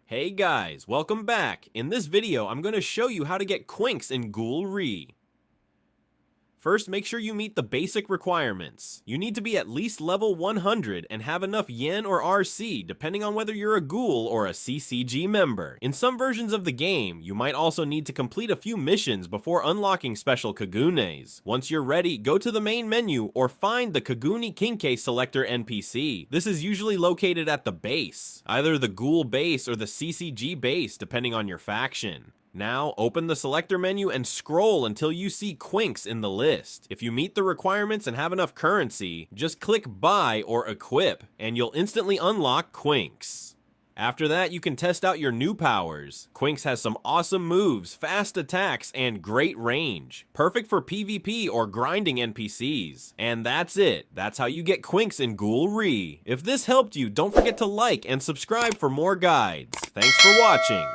Hey guys, welcome back. In this video, I'm going to show you how to get Quinx in Ghoul Re. First, make sure you meet the basic requirements. You need to be at least level 100 and have enough yen or RC, depending on whether you're a ghoul or a CCG member. In some versions of the game, you might also need to complete a few missions before unlocking special kagunes. Once you're ready, go to the main menu or find the Kaguni Quinx selector NPC. This is usually located at the base, either the ghoul base or the CCG base, depending on your faction. Now, open the selector menu and scroll until you see Quinx in the list. If you meet the requirements and have enough currency, just click Buy or Equip, and you'll instantly unlock Quinx. After that, you can test out your new powers. Quinx has some awesome moves, fast attacks, and great range. Perfect for PvP or grinding NPCs. And that's it. That's how you get Quinx in Ghoul Re. If this helped you, don't forget to like and subscribe for more guides. Thanks for watching.